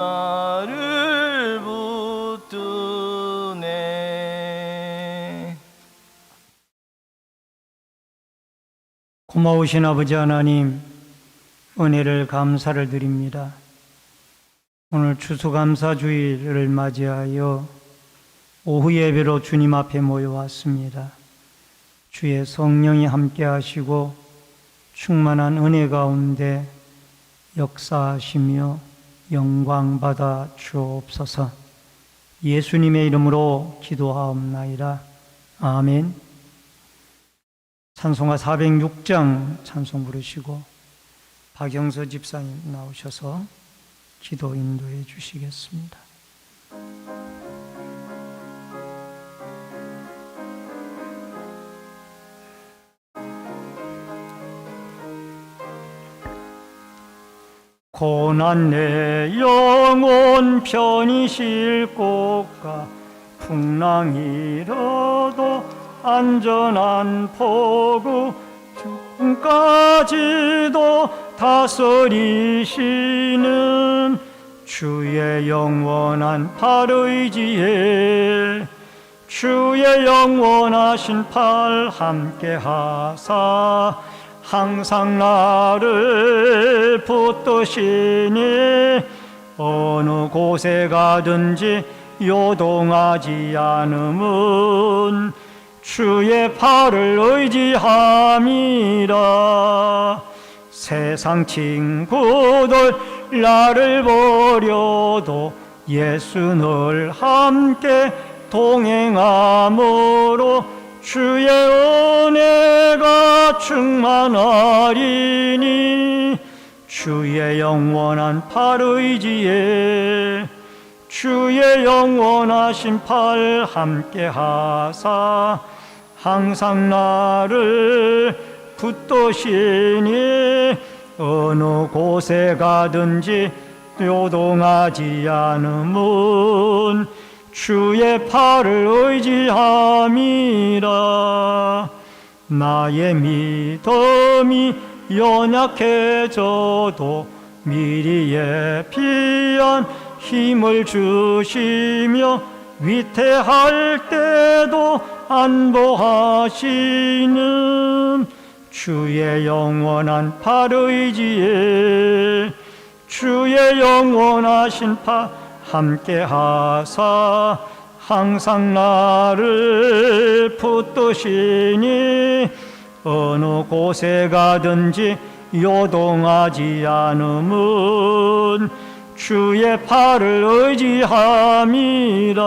나를 붙드네. 고마우신 아버지 하나님, 은혜를 감사를 드립니다. 오늘 추수감사주일을 맞이하여 오후 예배로 주님 앞에 모여왔습니다. 주의 성령이 함께 하시고 충만한 은혜 가운데 역사하시며 영광 받아 주옵소서. 예수님의 이름으로 기도하옵나이다. 아멘. 찬송가 406장 찬송 부르시고 박영서 집사님 나오셔서 기도 인도해 주시겠습니다. 고난 내 영혼 편히 쉴 곳과 풍랑이라도 안전한 포구 죽음까지도 다스리시는 주의 영원한 팔 의지에 주의 영원하신 팔 함께 하사 항상 나를 붙드시니 어느 곳에 가든지 요동하지 않음은 주의 팔을 의지함이라. 세상 친구들 나를 버려도 예수 늘 함께 동행함으로 주의 은혜가 충만하리니 주의 영원한 팔 의지에 주의 영원하신 팔 함께 하사 항상 나를 붙드시니 어느 곳에 가든지 요동하지 않음은 주의 팔을 의지함이라. 나의 믿음이 연약해져도 미리 예비한 힘을 주시며 위태할 때도 안보하시는 주의 영원한 팔 의지에 주의 영원하신 팔 함께 하사 항상 나를 붙드시니 어느 곳에 가든지 요동하지 않음은 주의 팔을 의지함이라.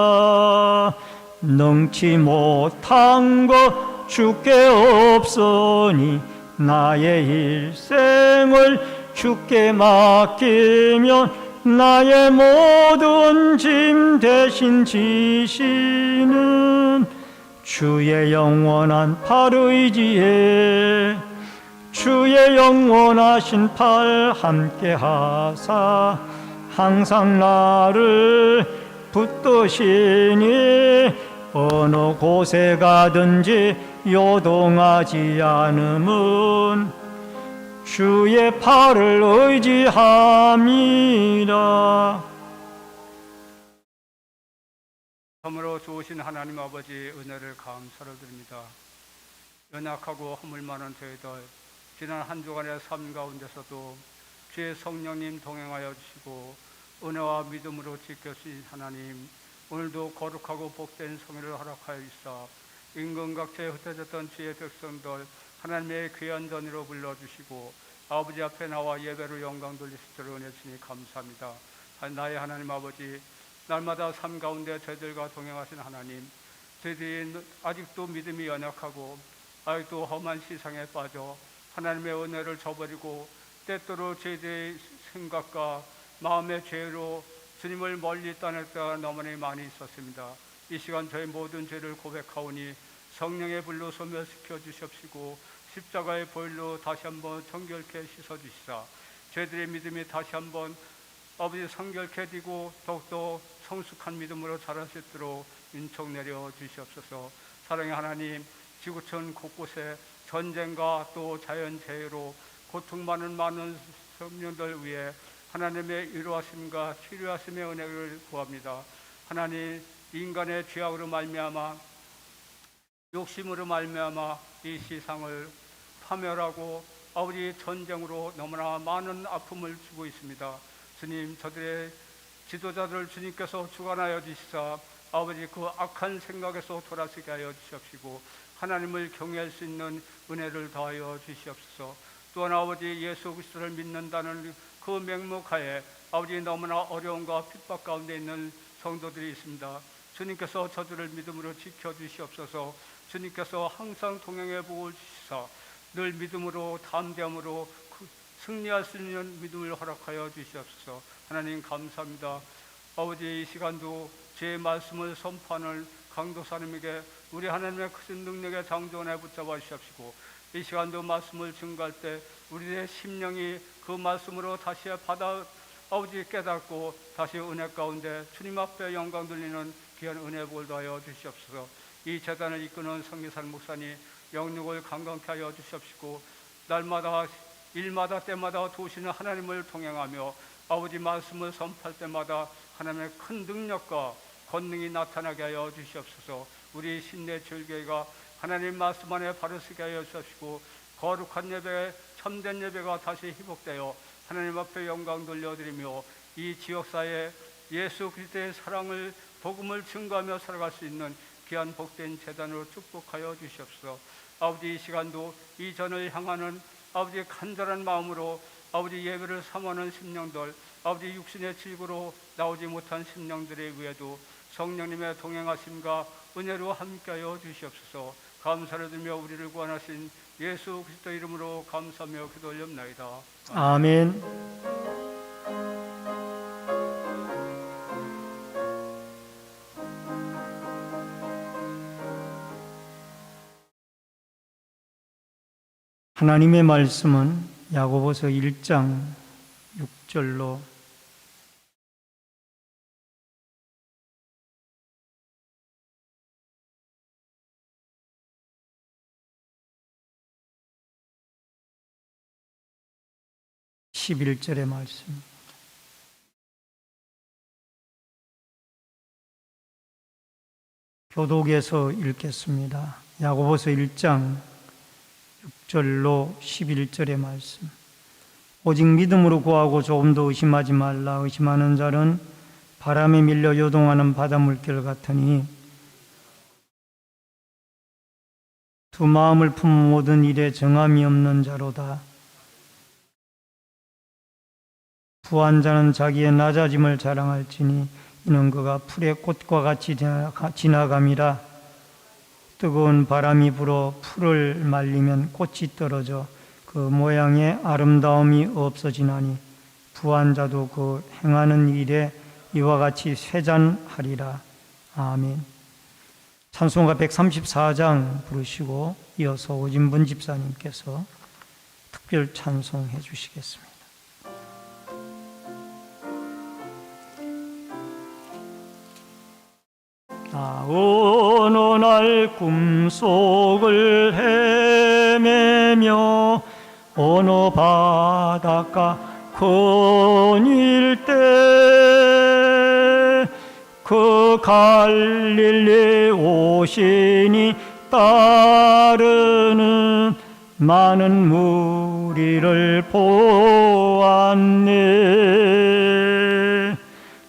능치 못한 것 주께 없으니 나의 일생을 주께 맡기면 나의 모든 짐 대신 지시는 주의 영원한 팔 의지에 주의 영원하신 팔 함께 하사 항상 나를 붙드시니 어느 곳에 가든지 요동하지 않음은 주의 팔을 의지함이라. 참으로 좋으신 하나님 아버지 은혜를 감사를 드립니다. 연약하고 허물 많은 저희들 지난 한 주간의 삶 가운데서도 주의 성령님 동행하여 주시고 은혜와 믿음으로 지켜주신 하나님, 오늘도 거룩하고 복된 성회를 허락하여 주사 임금각처에 흩어졌던 주의 백성들 하나님의 귀한 전으로 불러주시고 아버지 앞에 나와 예배로 영광 돌리실 줄 은혜 주니 감사합니다. 나의 하나님 아버지, 날마다 삶 가운데 저희들과 동행하신 하나님, 저희들이 아직도 믿음이 연약하고 아직도 험한 시상에 빠져 하나님의 은혜를 저버리고 때때로 저희들의 생각과 마음의 죄로 주님을 멀리 떠날 때가 너무나 많이 있었습니다. 이 시간 저희 모든 죄를 고백하오니 성령의 불로 소멸시켜 주십시고 십자가의 보혈로 다시 한번 정결케 씻어주시라. 저희들의 믿음이 다시 한번 아버지 성결케 되고 더욱더 성숙한 믿음으로 자랄 수 있도록 인촉 내려 주시옵소서. 사랑의 하나님, 지구촌 곳곳에 전쟁과 또 자연재해로 고통 많은 성령들 위해 하나님의 위로하심과 치료하심의 은혜를 구합니다. 하나님, 인간의 죄악으로 말미암아 욕심으로 말미암아 이 세상을 파멸하고 아버지 전쟁으로 너무나 많은 아픔을 주고 있습니다. 주님, 저들의 지도자들 주님께서 주관하여 주시사 아버지 그 악한 생각에서 돌아서게 하여 주시옵시고 하나님을 경외할 수 있는 은혜를 더하여 주시옵소서. 또한 아버지 예수 그리스도를 믿는다는 그 맹목하에 아버지 너무나 어려움과 핍박 가운데 있는 성도들이 있습니다. 주님께서 저들을 믿음으로 지켜주시옵소서. 주님께서 항상 동행해 보고 주시사 늘 믿음으로 담대함으로 승리할 수 있는 믿음을 허락하여 주시옵소서. 하나님 감사합니다. 아버지 이 시간도 제 말씀을 선포하는 강도사님에게 우리 하나님의 크신 능력의 장전에 붙잡아 주시옵시고 이 시간도 말씀을 증거할 때 우리의 심령이 그 말씀으로 다시 받아 아버지 깨닫고 다시 은혜 가운데 주님 앞에 영광 돌리는 귀한 은혜 복을 더하여 주시옵소서. 이 재단을 이끄는 성기산 목사님 영육을 강건케 하여 주시옵시고 날마다 일마다 때마다 도우시는 하나님을 동행하며 아버지 말씀을 선포할 때마다 하나님의 큰 능력과 권능이 나타나게 하여 주시옵소서. 우리 신내절교회가 하나님 말씀 안에 바로 서게 하여 주시옵시고 거룩한 예배, 참된 예배가 다시 회복되어 하나님 앞에 영광 돌려드리며 이 지역사회에 예수 그리스도의 사랑을 복음을 증거하며 살아갈 수 있는 귀한 복된 재단으로 축복하여 주시옵소서. 아버지 이 시간도 이 전을 향하는 아버지의 간절한 마음으로 아버지 예배를 삼하는 심령들, 아버지 육신의 질구로 나오지 못한 심령들에 위해도 성령님의 동행하심과 은혜로 함께하여 주시옵소서. 감사를 드리며 우리를 구원하신 예수 그리스도 이름으로 감사하며 기도 올렸나이다. 아멘. 하나님의 말씀은 야고보서 1장 6절로 11절의 말씀. 교독에서 읽겠습니다. 야고보서 1장 6절로 11절의 말씀. 오직 믿음으로 구하고 조금도 의심하지 말라. 의심하는 자는 바람에 밀려 요동하는 바닷물결 같으니 두 마음을 품은 모든 일에 정함이 없는 자로다. 부한 자는 자기의 낮아짐을 자랑할지니 이는 그가 풀의 꽃과 같이 지나감이라. 뜨거운 바람이 불어 풀을 말리면 꽃이 떨어져 그 모양의 아름다움이 없어지나니 부한 자도 그 행하는 일에 이와 같이 쇠잔하리라. 아멘. 찬송가 134장 부르시고 이어서 오진분 집사님께서 특별 찬송해 주시겠습니다. 어느 날 꿈속을 헤매며 어느 바닷가 거닐 때 그 갈릴리 오신이 따르는 많은 무리를 보았네.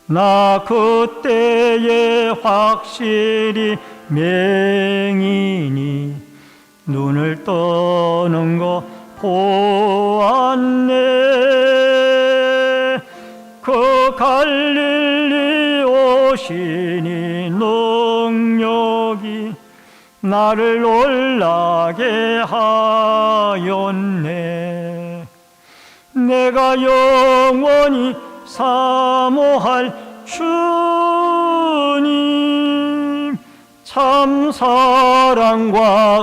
나 그때에 확실히 맹인이 눈을 떠는 거 보았네. 그 갈릴리 오시니 능력이 나를 놀라게 하였네. 내가 영원히 사모할 주님 참 사랑과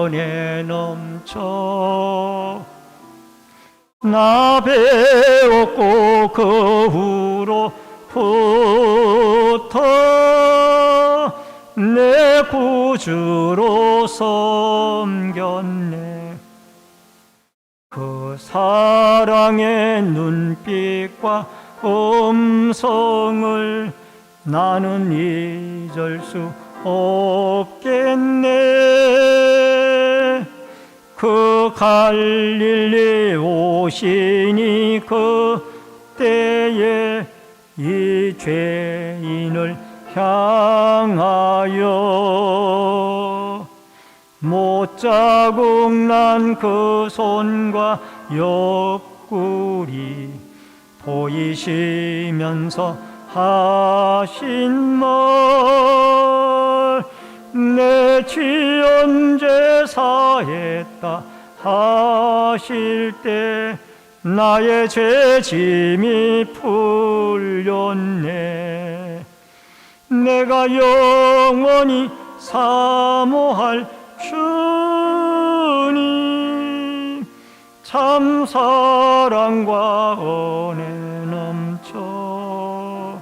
은혜 넘쳐 나 배웠고 그 후로부터 내 구주로 섬겼네. 그 그 사랑의 눈빛과 음성을 나는 잊을 수 없겠네. 그 갈릴리 오시니 그때에 이 죄인을 향하여 못자국 난 그 손과 옆구리 보이시면서 하신 말, 내 지은 죄 사했다 하실 때 나의 죄짐이 풀렸네. 내가 영원히 사모할 주님, 참 사랑과 은혜 넘쳐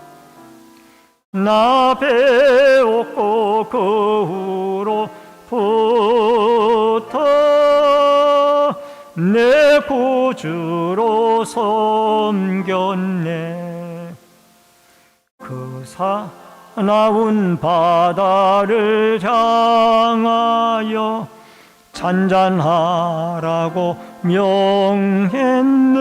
나 배웠고 그 후로부터 내 구주로 섬겼네. 그 사나운 바다를 향하여 잔잔하라고 명했네.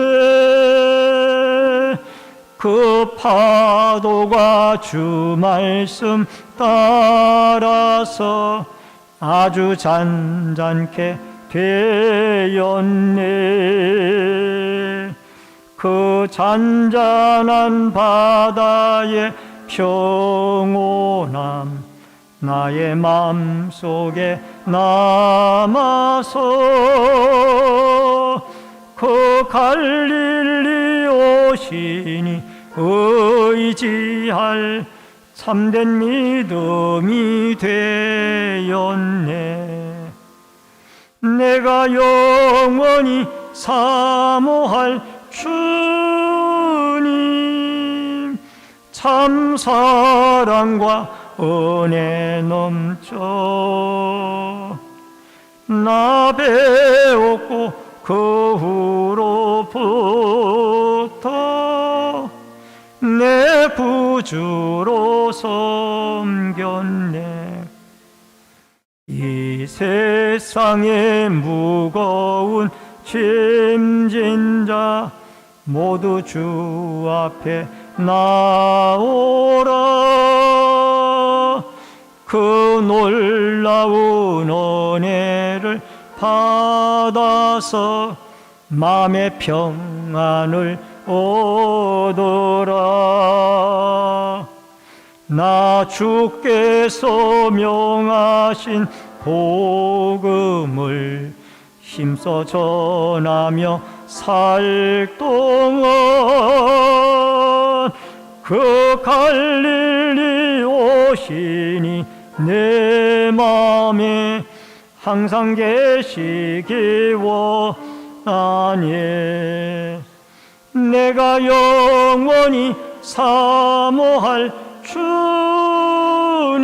그 파도가 주 말씀 따라서 아주 잔잔케 되었네. 그 잔잔한 바다의 평온함 나의 맘속에 남아서 그 갈릴리 오시니 의지할 참된 믿음이 되었네. 내가 영원히 사모할 주님, 참 사랑과 은혜 넘쳐 나 배웠고 그 후로부터 내 구주로 섬겼네. 이 세상의 무거운 짐진 자 모두 주 앞에 나오라. 그 놀라운 은혜를 받아서 마음의 평안을 얻어라. 나 주께서 명하신 복음을 힘써 전하며 살 동안 그 갈릴리 오시니 내 맘에 항상 계시기 원하네. 내가 영원히 사모할 주님,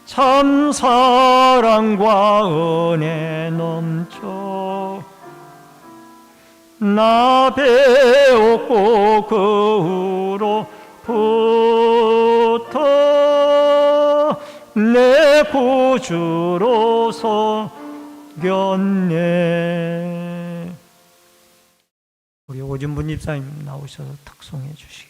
참 사랑과 은혜 넘쳐 나 배웠고 그 후로부터 내 구주로 섬겼네. 우리 오준분 집사님 나오셔서 탁송해 주시겠습니다.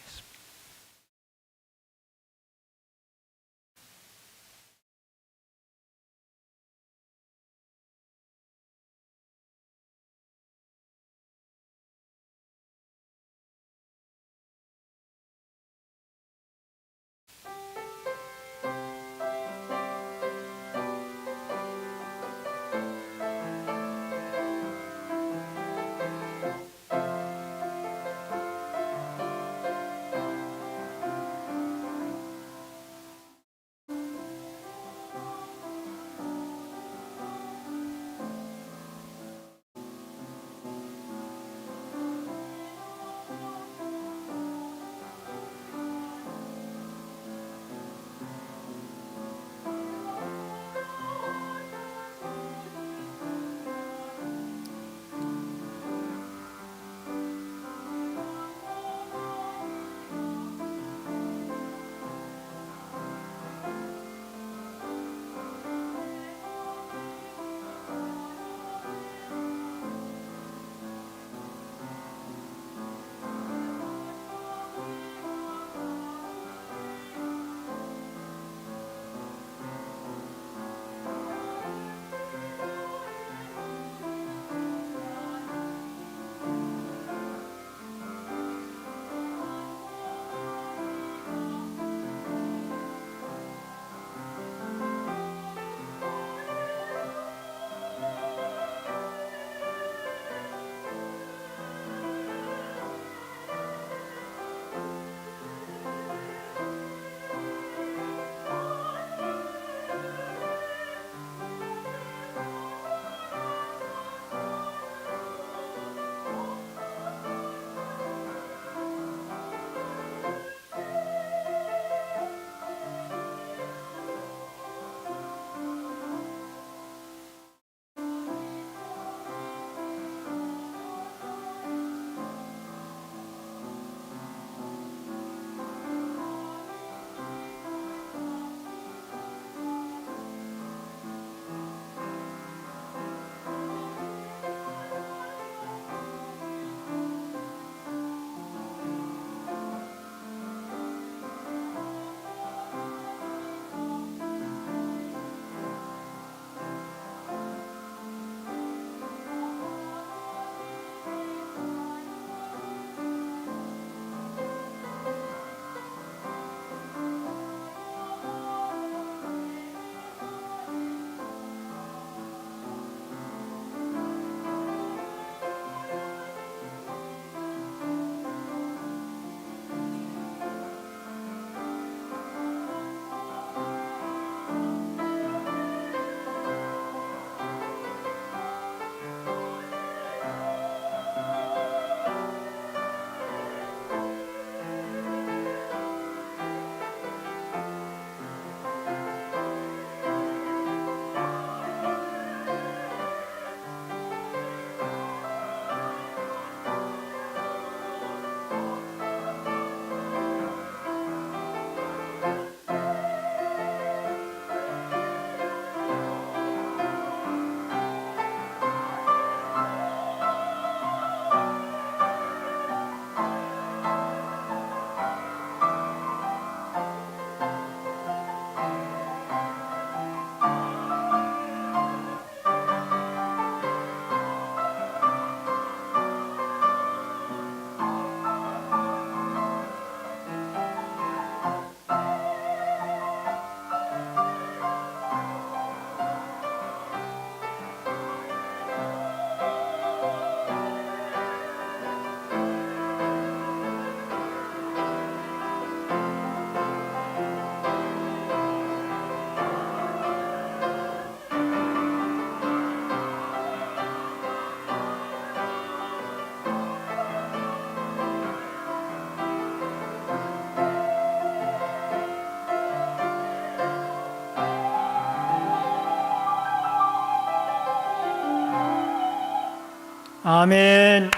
아멘.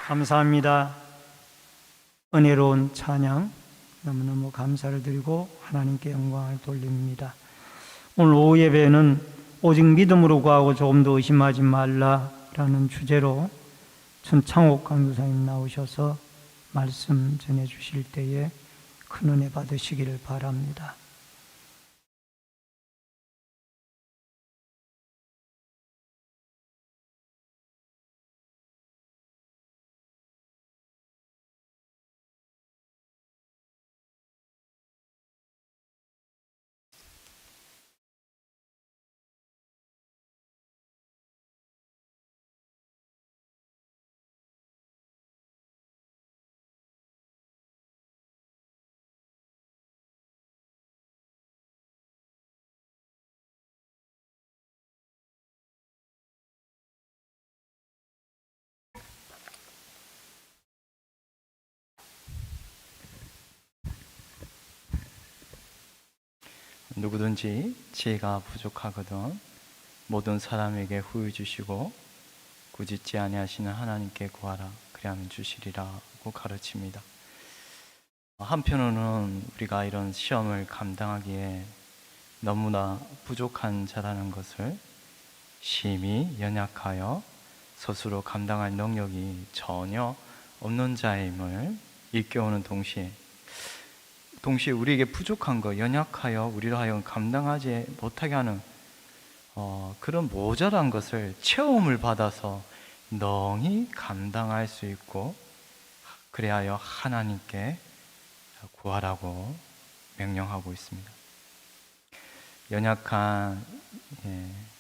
감사합니다. 은혜로운 찬양 너무너무 감사를 드리고 하나님께 영광을 돌립니다. 오늘 오후 예배는 오직 믿음으로 구하고 조금 더 의심하지 말라라는 주제로 천창옥 강교사님 나오셔서 말씀 전해 주실 때에 큰 은혜 받으시기를 바랍니다. 누구든지 지혜가 부족하거든 모든 사람에게 후히 주시고 꾸짖지 아니하시는 하나님께 구하라 그리하면 주시리라고 가르칩니다. 한편으로는 우리가 이런 시험을 감당하기에 너무나 부족한 자라는 것을 심히 연약하여 스스로 감당할 능력이 전혀 없는 자임을 일깨우는 동시에 우리에게 부족한 것, 연약하여 우리로 하여금 감당하지 못하게 하는 그런 모자란 것을 체험을 받아서 능히 감당할 수 있고 그래야 하나님께 구하라고 명령하고 있습니다. 연약한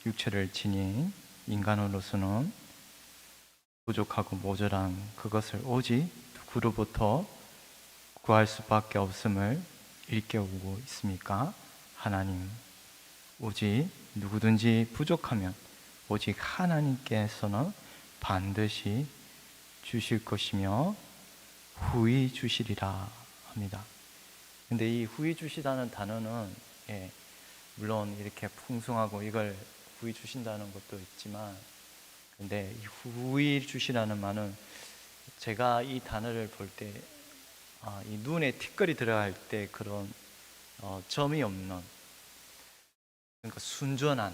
육체를 지닌 인간으로서는 부족하고 모자란 그것을 오직 누구로부터 구할 수밖에 없음을 일깨우고 있습니까? 하나님. 오직 누구든지 부족하면 오직 하나님께서는 반드시 주실 것이며 후히 주시리라 합니다. 근데 이 후히 주시다는 단어는 물론 이렇게 풍성하고 이걸 후히 주신다는 것도 있지만 근데 이 후히 주시라는 말은 제가 이 단어를 볼 때 이 눈에 티끌이 들어갈 때 그런 점이 없는 그러니까 순전한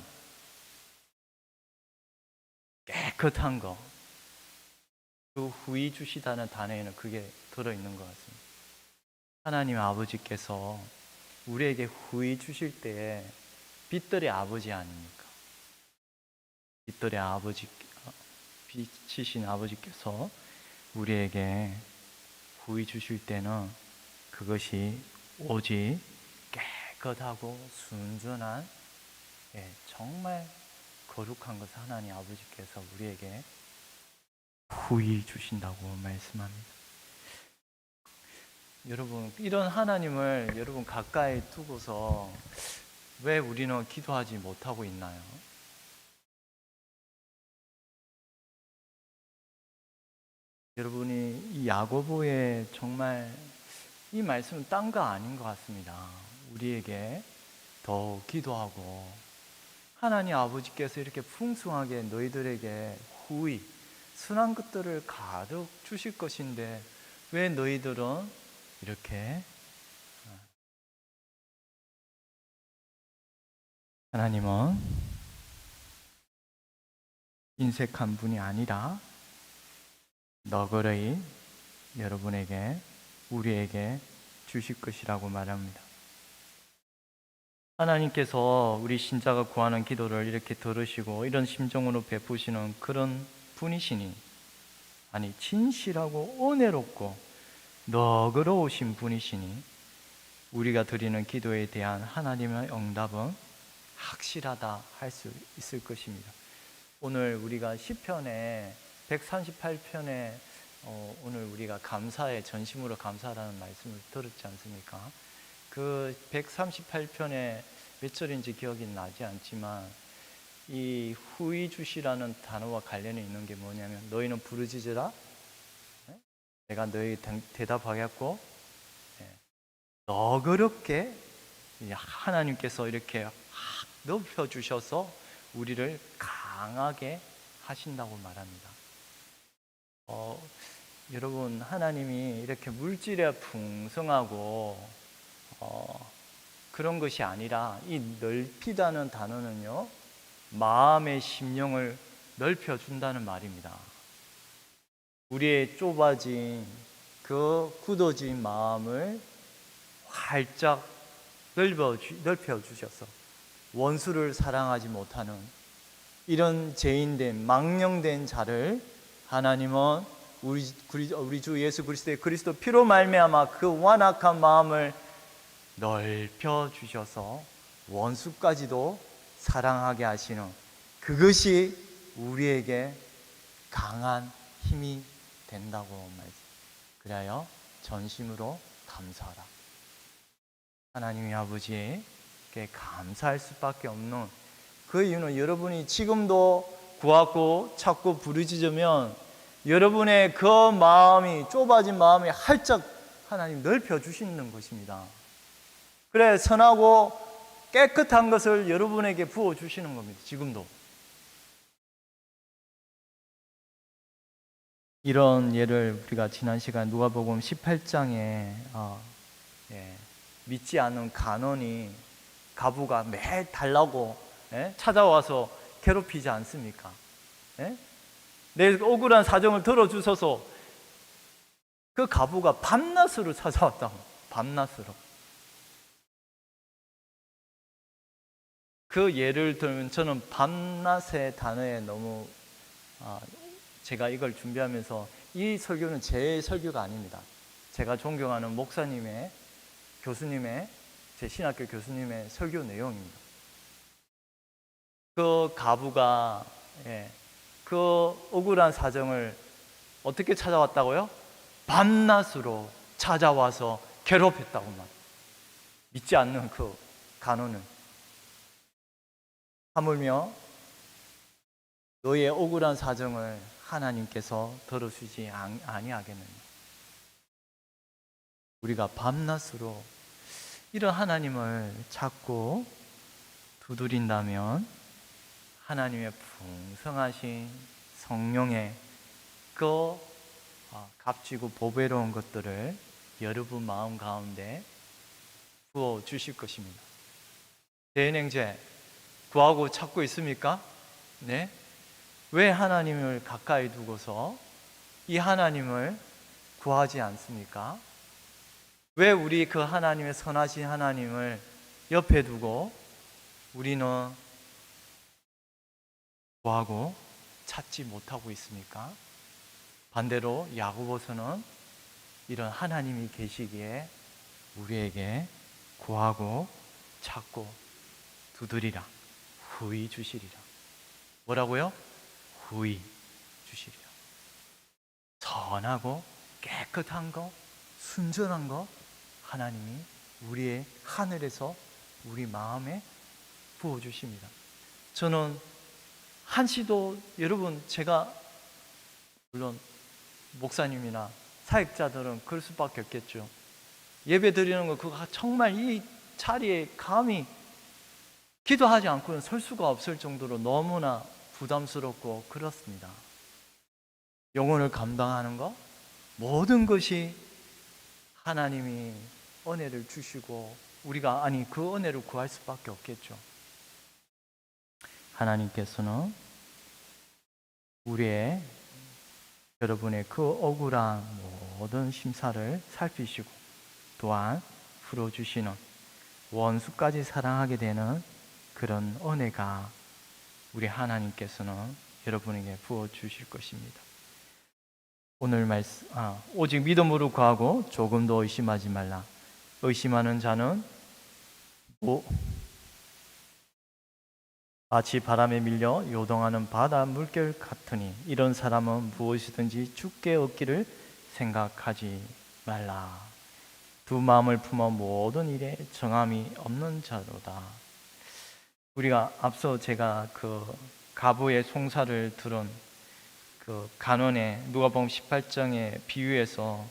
깨끗한 거 그 후히 주시다는 단어에는 그게 들어있는 것 같습니다. 하나님 아버지께서 우리에게 후히 주실 때에 빛들의 아버지 아닙니까? 빛들의 아버지 빛이신 아버지께서 우리에게 후히 주실 때는 그것이 오직 깨끗하고 순전한 정말 거룩한 것을 하나님 아버지께서 우리에게 후히 주신다고 말씀합니다. 여러분 이런 하나님을 여러분 가까이 두고서 왜 우리는 기도하지 못하고 있나요? 여러분이 이 야고보의 정말 이 말씀은 딴 거 아닌 것 같습니다. 우리에게 더 기도하고 하나님 아버지께서 이렇게 풍성하게 너희들에게 후히 순한 것들을 가득 주실 것인데 왜 너희들은 이렇게 하나님은 인색한 분이 아니라 너그러이 여러분에게 우리에게 주실 것이라고 말합니다. 하나님께서 우리 신자가 구하는 기도를 이렇게 들으시고 이런 심정으로 베푸시는 그런 분이시니 아니 진실하고 은혜롭고 너그러우신 분이시니 우리가 드리는 기도에 대한 하나님의 응답은 확실하다 할 수 있을 것입니다. 오늘 우리가 시편에 138편에 오늘 우리가 감사의 전심으로 감사하라는 말씀을 들었지 않습니까? 그 138편에 몇 절인지 기억이 나지 않지만 이 후히 주시라는 단어와 관련이 있는 게 뭐냐면 너희는 부르짖으라 내가 너희 대답하겠고 너그럽게 하나님께서 이렇게 넓혀주셔서 우리를 강하게 하신다고 말합니다. 여러분, 하나님이 이렇게 물질에 풍성하고 그런 것이 아니라 이 넓히다는 단어는요, 마음의 심령을 넓혀준다는 말입니다. 우리의 좁아진 그 굳어진 마음을 활짝 넓혀주셔서 원수를 사랑하지 못하는 이런 죄인된 망령된 자를 하나님은 우리 주 예수 그리스도의 그리스도 피로 말미암아 그 완악한 마음을 넓혀 주셔서 원수까지도 사랑하게 하시는 그것이 우리에게 강한 힘이 된다고 말씀. 그래야 전심으로 감사하라. 하나님의 아버지께 감사할 수밖에 없는 그 이유는 여러분이 지금도 구하고 찾고 부르짖으면 여러분의 그 마음이 좁아진 마음이 활짝 하나님 넓혀 주시는 것입니다. 그래 선하고 깨끗한 것을 여러분에게 부어 주시는 겁니다. 지금도. 이런 예를 우리가 지난 시간 누가복음 18장에 믿지 않는 간원이 가부가 매 달라고 찾아와서 괴롭히지 않습니까? 내 억울한 사정을 들어주셔서 그 가부가 밤낮으로 찾아왔다고. 밤낮으로. 그 예를 들면 저는 밤낮의 단어에 너무 제가 이걸 준비하면서 이 설교는 제 설교가 아닙니다. 제가 존경하는 목사님의 교수님의 제 신학교 교수님의 설교 내용입니다. 그 가부가 그 억울한 사정을 어떻게 찾아왔다고요? 밤낮으로 찾아와서 괴롭혔다고만. 믿지 않는 그 간호는 하물며 너의 억울한 사정을 하나님께서 들어주지 아니하겠느냐. 우리가 밤낮으로 이런 하나님을 찾고 두드린다면 하나님의 풍성하신 성령의 그 값지고 보배로운 것들을 여러분 마음 가운데 부어 주실 것입니다. 대인행제 구하고 찾고 있습니까? 네? 왜 하나님을 가까이 두고서 이 하나님을 구하지 않습니까? 왜 우리 그 하나님의 선하신 하나님을 옆에 두고 우리는 구하고 찾지 못하고 있습니까? 반대로 야고보서는 이런 하나님이 계시기에 우리에게 구하고 찾고 두드리라 후히 주시리라. 뭐라고요? 후히 주시리라. 선하고 깨끗한 거, 순전한 거 하나님이 우리의 하늘에서 우리 마음에 부어주십니다. 저는 한시도 여러분 제가 물론 목사님이나 사역자들은 그럴 수밖에 없겠죠. 예배 드리는 거 그거 정말 이 자리에 감히 기도하지 않고는 설 수가 없을 정도로 너무나 부담스럽고 그렇습니다. 영혼을 감당하는 것 모든 것이 하나님이 은혜를 주시고 우리가 그 은혜를 구할 수밖에 없겠죠. 하나님께서는 우리의 여러분의 그 억울한 모든 심사를 살피시고 또한 풀어주시는 원수까지 사랑하게 되는 그런 은혜가 우리 하나님께서는 여러분에게 부어주실 것입니다. 오늘 말씀 오직 믿음으로 구하고 조금도 의심하지 말라. 의심하는 자는 마치 바람에 밀려 요동하는 바다 물결 같으니 이런 사람은 무엇이든지 죽게 얻기를 생각하지 말라. 두 마음을 품어 모든 일에 정함이 없는 자로다. 우리가 앞서 제가 그 가부의 송사를 들은 그 간원의 누가복음 18장의 비유에서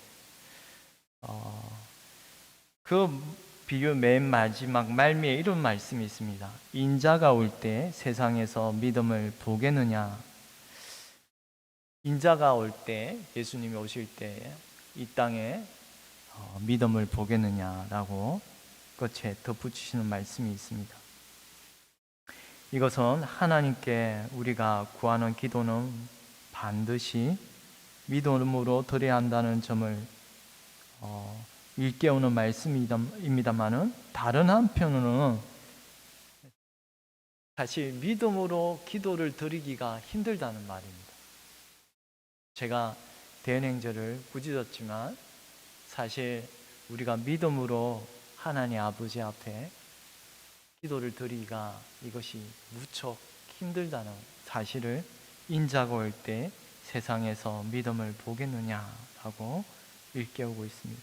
그 비유 맨 마지막 말미에 이런 말씀이 있습니다. 인자가 올 때 세상에서 믿음을 보겠느냐? 인자가 올 때, 예수님이 오실 때 이 땅에 믿음을 보겠느냐라고 끝에 덧붙이시는 말씀이 있습니다. 이것은 하나님께 우리가 구하는 기도는 반드시 믿음으로 드려야 한다는 점을 일깨우는 말씀입니다만은, 다른 한편으로는 사실 믿음으로 기도를 드리기가 힘들다는 말입니다. 제가 대언행절을 꾸짖었지만 사실 우리가 믿음으로 하나님 아버지 앞에 기도를 드리기가 이것이 무척 힘들다는 사실을 인자가 올 때 세상에서 믿음을 보겠느냐라고 일깨우고 있습니다.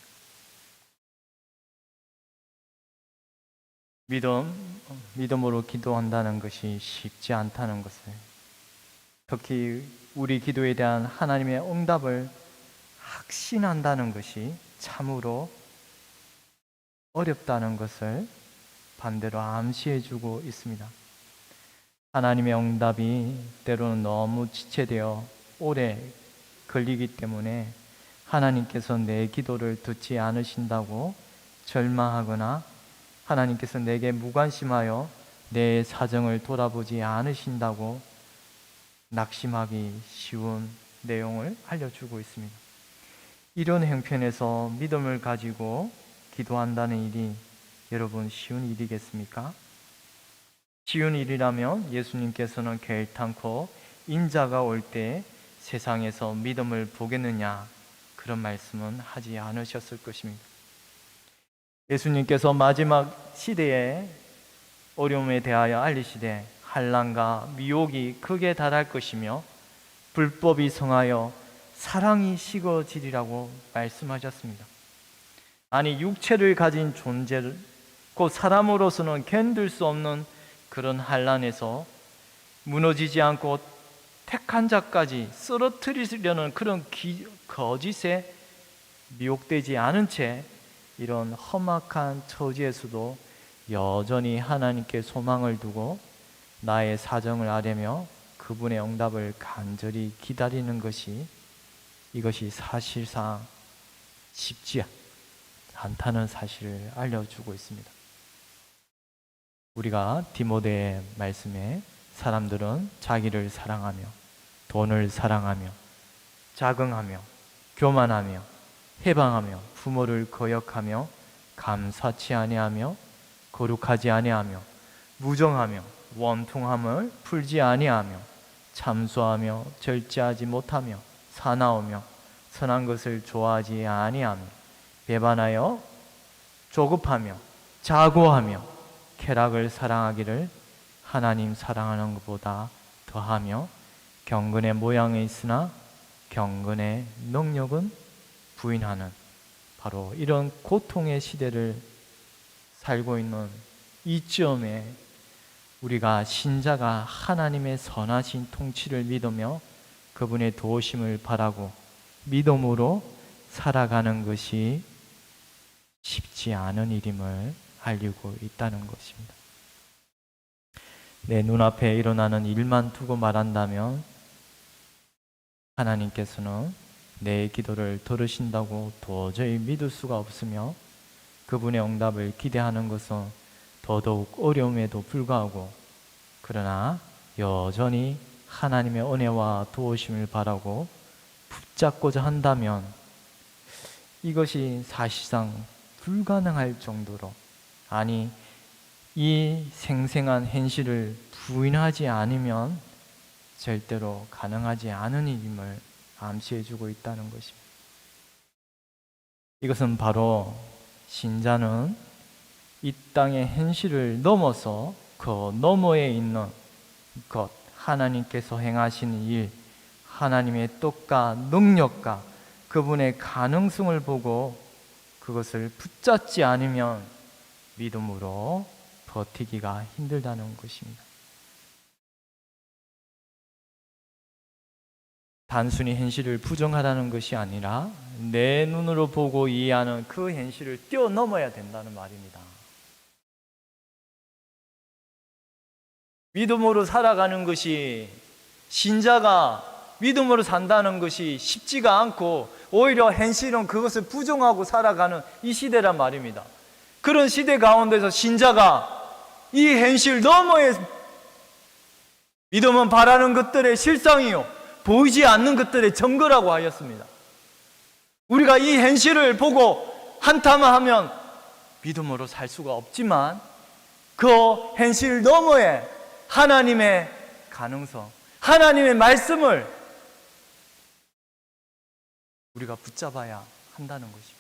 믿음으로 기도한다는 것이 쉽지 않다는 것을, 특히 우리 기도에 대한 하나님의 응답을 확신한다는 것이 참으로 어렵다는 것을 반대로 암시해 주고 있습니다. 하나님의 응답이 때로는 너무 지체되어 오래 걸리기 때문에 하나님께서 내 기도를 듣지 않으신다고 절망하거나 하나님께서 내게 무관심하여 내 사정을 돌아보지 않으신다고 낙심하기 쉬운 내용을 알려주고 있습니다. 이런 형편에서 믿음을 가지고 기도한다는 일이 여러분 쉬운 일이겠습니까? 쉬운 일이라면 예수님께서는 결단코 인자가 올 때 세상에서 믿음을 보겠느냐 그런 말씀은 하지 않으셨을 것입니다. 예수님께서 마지막 시대의 어려움에 대하여 알리시되 환난과 미혹이 크게 달할 것이며 불법이 성하여 사랑이 식어지리라고 말씀하셨습니다. 아니, 육체를 가진 존재를 곧 사람으로서는 견딜 수 없는 그런 환난에서 무너지지 않고 택한 자까지 쓰러뜨리려는 그런 거짓에 미혹되지 않은 채 이런 험악한 처지에서도 여전히 하나님께 소망을 두고 나의 사정을 아뢰며 그분의 응답을 간절히 기다리는 것이, 이것이 사실상 쉽지 않다는 사실을 알려주고 있습니다. 우리가 디모데의 말씀에 사람들은 자기를 사랑하며 돈을 사랑하며 자긍하며 교만하며 해방하며 부모를 거역하며 감사치 아니하며 거룩하지 아니하며 무정하며 원통함을 풀지 아니하며 참소하며 절제하지 못하며 사나우며 선한 것을 좋아하지 아니하며 배반하여 조급하며 자고하며 쾌락을 사랑하기를 하나님 사랑하는 것보다 더하며 경건의 모양이 있으나 경건의 능력은 부인하는, 바로 이런 고통의 시대를 살고 있는 이쯤에 우리가 신자가 하나님의 선하신 통치를 믿으며 그분의 도우심을 바라고 믿음으로 살아가는 것이 쉽지 않은 일임을 알리고 있다는 것입니다. 내 눈앞에 일어나는 일만 두고 말한다면 하나님께서는 내 기도를 들으신다고 도저히 믿을 수가 없으며 그분의 응답을 기대하는 것은 더더욱 어려움에도 불구하고, 그러나 여전히 하나님의 은혜와 도우심을 바라고 붙잡고자 한다면 이것이 사실상 불가능할 정도로, 아니 이 생생한 현실을 부인하지 않으면 절대로 가능하지 않은 일임을 암시해주고 있다는 것입니다. 이것은 바로 신자는 이 땅의 현실을 넘어서 그 너머에 있는 것, 하나님께서 행하시는 일, 하나님의 뜻과 능력과 그분의 가능성을 보고 그것을 붙잡지 않으면 믿음으로 버티기가 힘들다는 것입니다. 단순히 현실을 부정하라는 것이 아니라 내 눈으로 보고 이해하는 그 현실을 뛰어넘어야 된다는 말입니다. 믿음으로 살아가는 것이 신자가 믿음으로 산다는 것이 쉽지가 않고 오히려 현실은 그것을 부정하고 살아가는 이 시대란 말입니다. 그런 시대 가운데서 신자가 이 현실 너머에 믿음은 바라는 것들의 실상이요 보이지 않는 것들의 증거라고 하였습니다. 우리가 이 현실을 보고 한탄만 하면 믿음으로 살 수가 없지만 그 현실 너머에 하나님의 가능성, 하나님의 말씀을 우리가 붙잡아야 한다는 것입니다.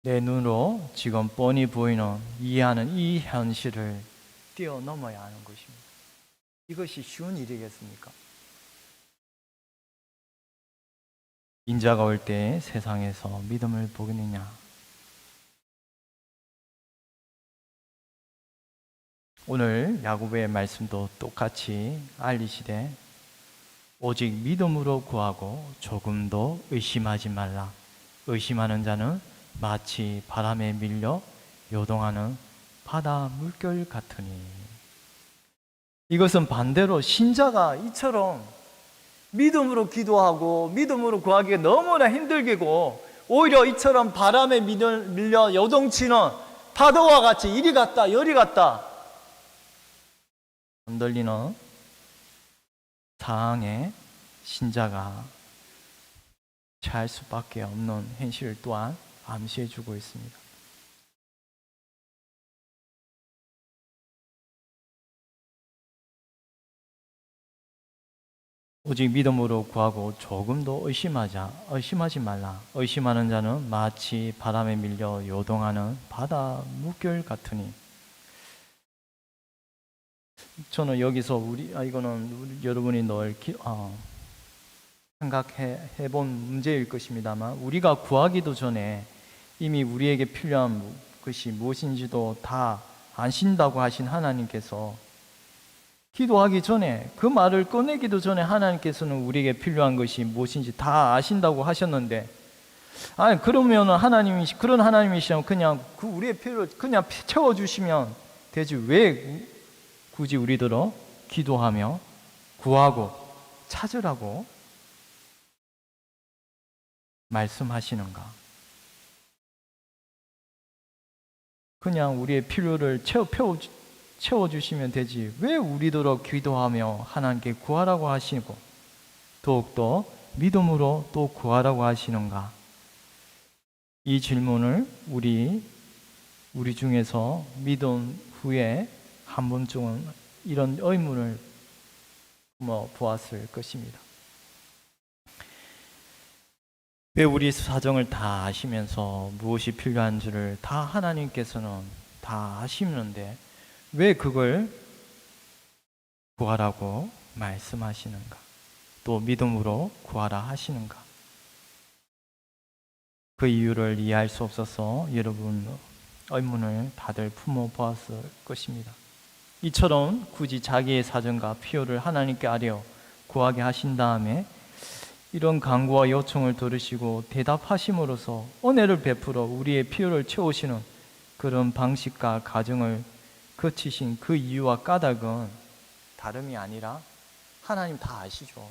내 눈으로 지금 뻔히 보이는 이해하는 이 현실을 뛰어넘어야 하는 것입니다. 이것이 쉬운 일이겠습니까? 인자가 올 때 세상에서 믿음을 보겠느냐? 오늘 야고보의 말씀도 똑같이 알리시되 오직 믿음으로 구하고 조금도 의심하지 말라. 의심하는 자는 마치 바람에 밀려 요동하는 바다 물결 같으니. 이것은 반대로 신자가 이처럼 믿음으로 기도하고 믿음으로 구하기가 너무나 힘들게고 오히려 이처럼 바람에 밀려 요동치는 파도와 같이 이리 갔다 여리 갔다 흔들리는 상황에 신자가 처할 수밖에 없는 현실 또한 암시해주고 있습니다. 오직 믿음으로 구하고 조금도 의심하지 말라. 의심하는 자는 마치 바람에 밀려 요동하는 바다 물결 같으니. 저는 여기서 이거는 여러분이 늘 생각해 본 문제일 것입니다만 우리가 구하기도 전에 이미 우리에게 필요한 것이 무엇인지도 다 아신다고 하신 하나님께서 기도하기 전에 그 말을 꺼내기도 전에 하나님께서는 우리에게 필요한 것이 무엇인지 다 아신다고 하셨는데 그러면 그런 하나님이시면 그냥 우리의 필요를 그냥 채워주시면 되지 왜 굳이 우리들어 기도하며 구하고 찾으라고 말씀하시는가? 그냥 우리의 필요를 채워주시면 되지 왜 우리더러 기도하며 하나님께 구하라고 하시고 더욱더 믿음으로 또 구하라고 하시는가? 이 질문을 우리 중에서 믿음 후에 한 번쯤은 이런 의문을 보았을 것입니다. 왜 우리 사정을 다 아시면서 무엇이 필요한지를 다 하나님께서는 다 아시는데 왜 그걸 구하라고 말씀하시는가? 또 믿음으로 구하라 하시는가? 그 이유를 이해할 수 없어서 여러분 의문을 다들 품어보았을 것입니다. 이처럼 굳이 자기의 사정과 필요를 하나님께 아뢰어 구하게 하신 다음에 이런 간구와 요청을 들으시고 대답하심으로써 은혜를 베풀어 우리의 필요를 채우시는 그런 방식과 과정을 거치신 그 이유와 까닭은 다름이 아니라 하나님 다 아시죠.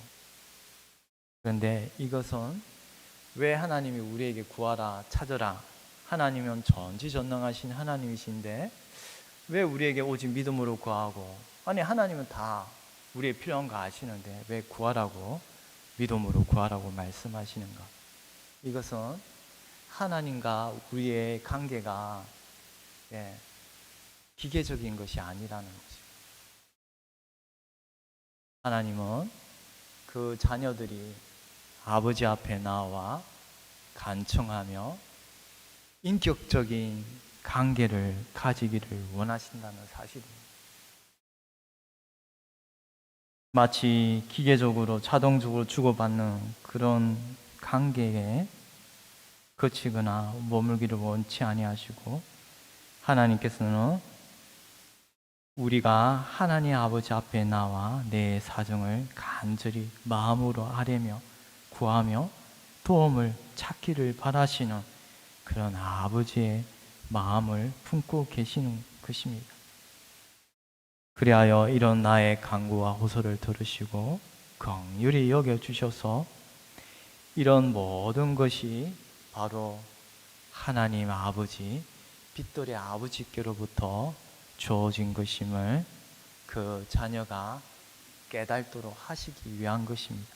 그런데 이것은 왜 하나님이 우리에게 구하라 찾으라 하나님은 전지전능하신 하나님이신데 왜 우리에게 오직 믿음으로 구하고 하나님은 다 우리의 필요한 거 아시는데 왜 구하라고 믿음으로 구하라고 말씀하시는가? 이것은 하나님과 우리의 관계가 기계적인 것이 아니라는 것입니다. 하나님은 그 자녀들이 아버지 앞에 나와 간청하며 인격적인 관계를 가지기를 원하신다는 사실입니다. 마치 기계적으로 자동적으로 주고받는 그런 관계에 거치거나 머물기를 원치 아니하시고 하나님께서는 우리가 하나님 아버지 앞에 나와 내 사정을 간절히 마음으로 아뢰며 구하며 도움을 찾기를 바라시는 그런 아버지의 마음을 품고 계시는 것입니다. 그리하여 이런 나의 간구와 호소를 들으시고 긍휼히 여겨주셔서 이런 모든 것이 바로 하나님 아버지, 빛돌의 아버지께로부터 주어진 것임을 그 자녀가 깨닫도록 하시기 위한 것입니다.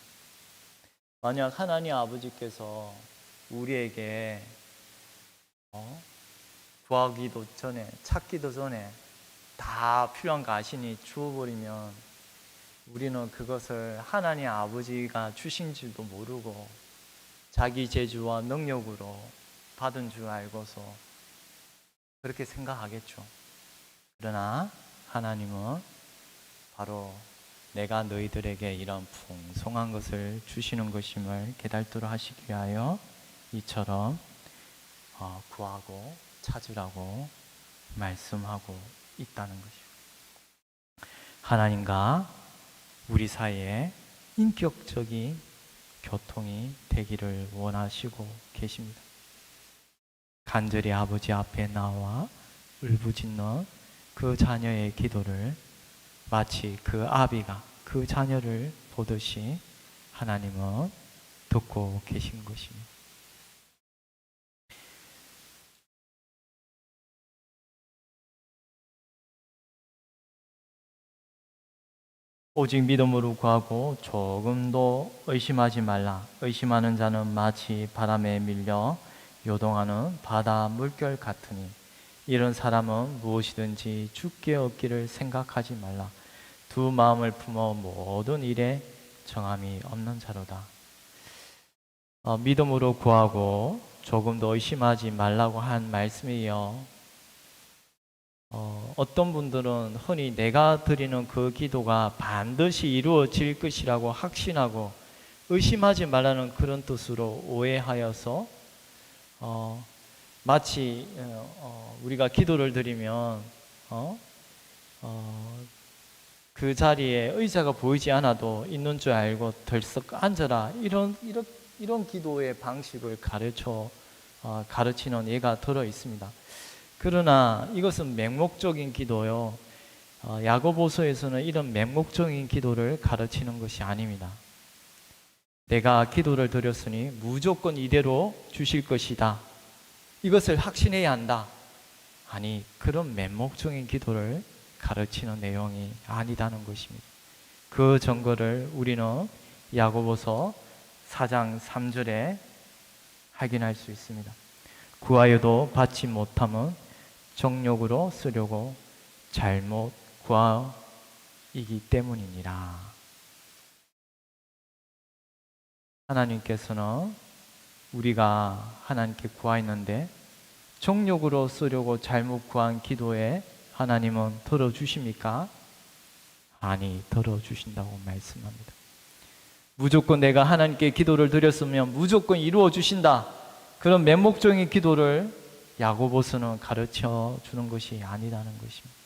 만약 하나님 아버지께서 우리에게 구하기도 전에, 찾기도 전에 다 필요한 거 아시니 주어버리면 우리는 그것을 하나님 아버지가 주신 줄도 모르고 자기 재주와 능력으로 받은 줄 알고서 그렇게 생각하겠죠. 그러나 하나님은 바로 내가 너희들에게 이런 풍성한 것을 주시는 것임을 깨닫도록 하시기 위하여 이처럼 구하고 찾으라고 말씀하고 있다는 것이죠. 하나님과 우리 사이에 인격적인 교통이 되기를 원하시고 계십니다. 간절히 아버지 앞에 나와 울부짖는 그 자녀의 기도를 마치 그 아비가 그 자녀를 보듯이 하나님은 듣고 계신 것입니다. 오직 믿음으로 구하고 조금도 의심하지 말라. 의심하는 자는 마치 바람에 밀려 요동하는 바다 물결 같으니 이런 사람은 무엇이든지 주께 얻기를 생각하지 말라. 두 마음을 품어 모든 일에 정함이 없는 자로다. 믿음으로 구하고 조금도 의심하지 말라고 한 말씀이요. 어떤 분들은 흔히 내가 드리는 그 기도가 반드시 이루어질 것이라고 확신하고 의심하지 말라는 그런 뜻으로 오해하여서 마치 우리가 기도를 드리면 그 자리에 의자가 보이지 않아도 있는 줄 알고 덜썩 앉아라 이런 기도의 방식을 가르치는 예가 들어 있습니다. 그러나 이것은 맹목적인 기도요. 야고보서에서는 이런 맹목적인 기도를 가르치는 것이 아닙니다. 내가 기도를 드렸으니 무조건 이대로 주실 것이다. 이것을 확신해야 한다. 아니, 그런 맹목적인 기도를 가르치는 내용이 아니다는 것입니다. 그 증거를 우리는 야고보서 4장 3절에 확인할 수 있습니다. 구하여도 받지 못함은 정욕으로 쓰려고 잘못 구하이기 때문이니라. 하나님께서는 우리가 하나님께 구하였는데 정욕으로 쓰려고 잘못 구한 기도에 하나님은 들어주십니까? 아니, 들어주신다고 말씀합니다. 무조건 내가 하나님께 기도를 드렸으면 무조건 이루어 주신다. 그런 맹목적인 기도를 야고보서는 가르쳐 주는 것이 아니라는 것입니다.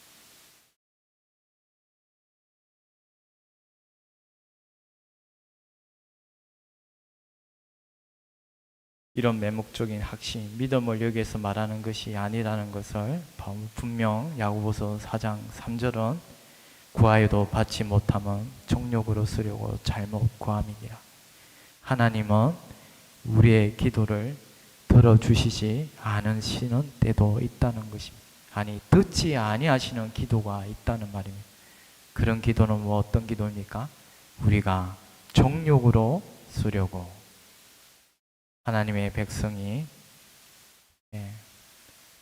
이런 맹목적인 확신, 믿음을 여기에서 말하는 것이 아니라는 것을 분명 야고보서 4장 3절은 구하여도 받지 못함은 정욕으로 쓰려고 잘못 구함이니라. 하나님은 우리의 기도를 들어주시지 않으시는 때도 있다는 것입니다. 아니, 듣지 아니하시는 기도가 있다는 말입니다. 그런 기도는 어떤 기도입니까? 우리가 정욕으로 쓰려고 하나님의 백성이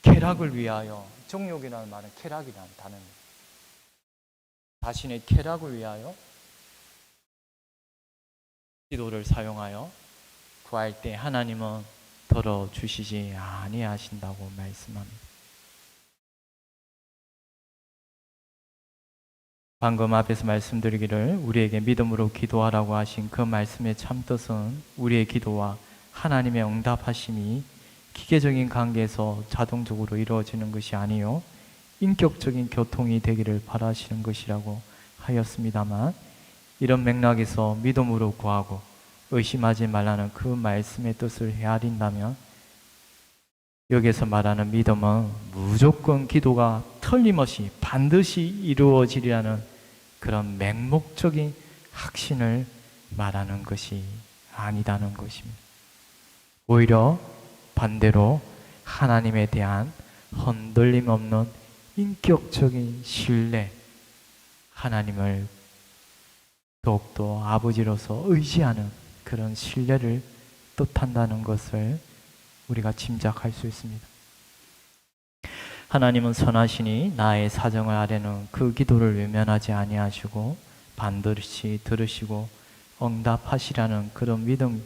쾌락을 위하여, 정욕이라는 말은 쾌락이라는 단어입니다. 자신의 쾌락을 위하여 기도를 사용하여 구할 때 하나님은 들어주시지 아니하신다고 말씀합니다. 방금 앞에서 말씀드리기를 우리에게 믿음으로 기도하라고 하신 그 말씀의 참뜻은 우리의 기도와 하나님의 응답하심이 기계적인 관계에서 자동적으로 이루어지는 것이 아니요 인격적인 교통이 되기를 바라시는 것이라고 하였습니다만, 이런 맥락에서 믿음으로 구하고 의심하지 말라는 그 말씀의 뜻을 헤아린다면 여기서 말하는 믿음은 무조건 기도가 틀림없이 반드시 이루어지리라는 그런 맹목적인 확신을 말하는 것이 아니다는 것입니다. 오히려 반대로 하나님에 대한 흔들림 없는 인격적인 신뢰, 하나님을 더욱더 아버지로서 의지하는 그런 신뢰를 뜻한다는 것을 우리가 짐작할 수 있습니다. 하나님은 선하시니 나의 사정을 아뢰는 그 기도를 외면하지 아니하시고 반드시 들으시고 응답하시라는 그런 믿음인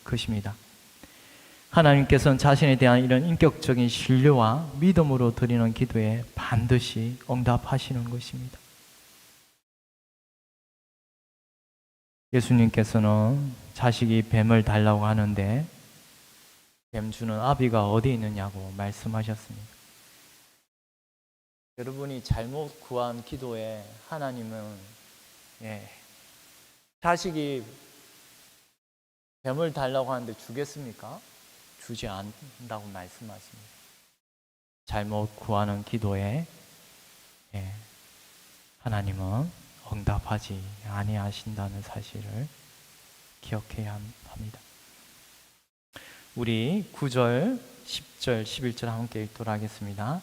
것입니다. 하나님께서는 자신에 대한 이런 인격적인 신뢰와 믿음으로 드리는 기도에 반드시 응답하시는 것입니다. 예수님께서는 자식이 뱀을 달라고 하는데 뱀 주는 아비가 어디 있느냐고 말씀하셨습니다. 여러분이 잘못 구한 기도에 하나님은 자식이 뱀을 달라고 하는데 주겠습니까? 주지 않는다고 말씀하십니다. 잘못 구하는 기도에 하나님은 응답하지 아니하신다는 사실을 기억해야 합니다. 우리 9절, 10절, 11절 함께 읽도록 하겠습니다.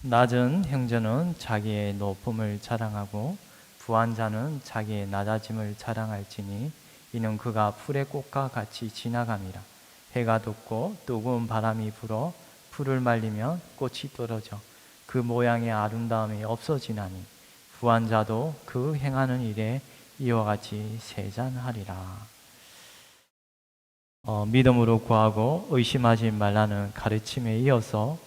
낮은 형제는 자기의 높음을 자랑하고 부한 자는 자기의 낮아짐을 자랑할지니 이는 그가 풀의 꽃과 같이 지나감이라. 해가 돋고 뜨거운 바람이 불어 풀을 말리면 꽃이 떨어져 그 모양의 아름다움이 없어지나니 부한 자도 그 행하는 일에 이와 같이 세잔하리라. 믿음으로 구하고 의심하지 말라는 가르침에 이어서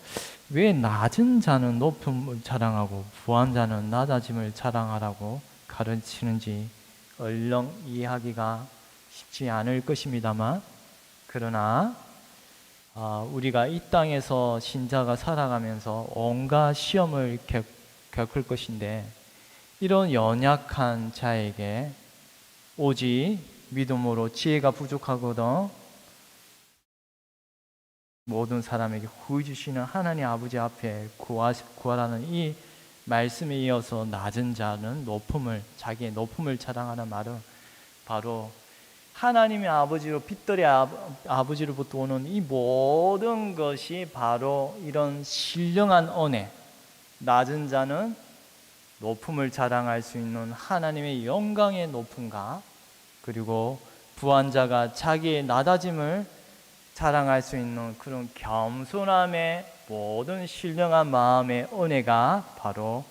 왜 낮은 자는 높음을 자랑하고 부한 자는 낮아짐을 자랑하라고 가르치는지 얼렁 이해하기가 쉽지 않을 것입니다만, 그러나 우리가 이 땅에서 신자가 살아가면서 온갖 시험을 겪을 것인데, 이런 연약한 자에게 오직 믿음으로 지혜가 부족하거든 모든 사람에게 구해 주시는 하나님 아버지 앞에 구하라는 이 말씀에 이어서 낮은 자는 자기의 높음을 자랑하는 말은 바로 하나님의 아버지로 빛들의 아버지로부터 오는 이 모든 것이 바로 이런 신령한 은혜, 낮은 자는 높음을 자랑할 수 있는 하나님의 영광의 높음과, 그리고 부한 자가 자기의 낮아짐을 자랑할 수 있는 그런 겸손함의 모든 신령한 마음의 은혜가 바로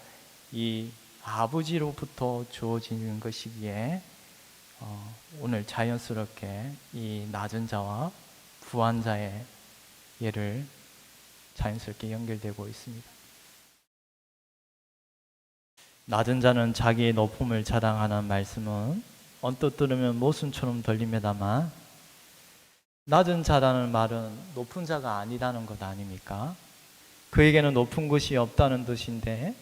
이 아버지로부터 주어지는 것이기에 오늘 자연스럽게 이 낮은 자와 부한 자의 예를 자연스럽게 연결되고 있습니다. 낮은 자는 자기의 높음을 자랑하는 말씀은 언뜻 들으면 모순처럼 들립니다만, 낮은 자라는 말은 높은 자가 아니라는 것 아닙니까? 그에게는 높은 것이 없다는 뜻인데,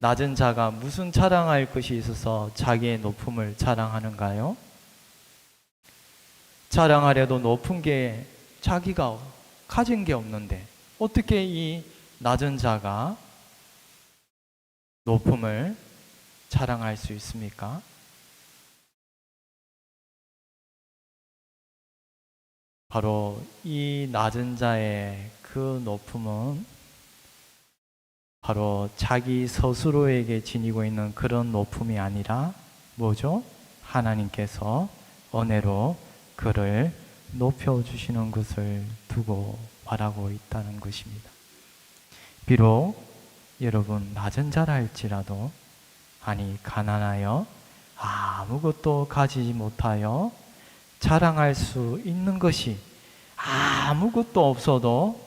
낮은 자가 무슨 자랑할 것이 있어서 자기의 높음을 자랑하는가요? 자랑하려도 높은 게 자기가 가진 게 없는데 어떻게 이 낮은 자가 높음을 자랑할 수 있습니까? 바로 이 낮은 자의 그 높음은 바로 자기 스스로에게 지니고 있는 그런 높음이 아니라 뭐죠? 하나님께서 은혜로 그를 높여주시는 것을 두고 말하고 있다는 것입니다. 비록 여러분 낮은 자라 할지라도, 아니 가난하여 아무것도 가지지 못하여 자랑할 수 있는 것이 아무것도 없어도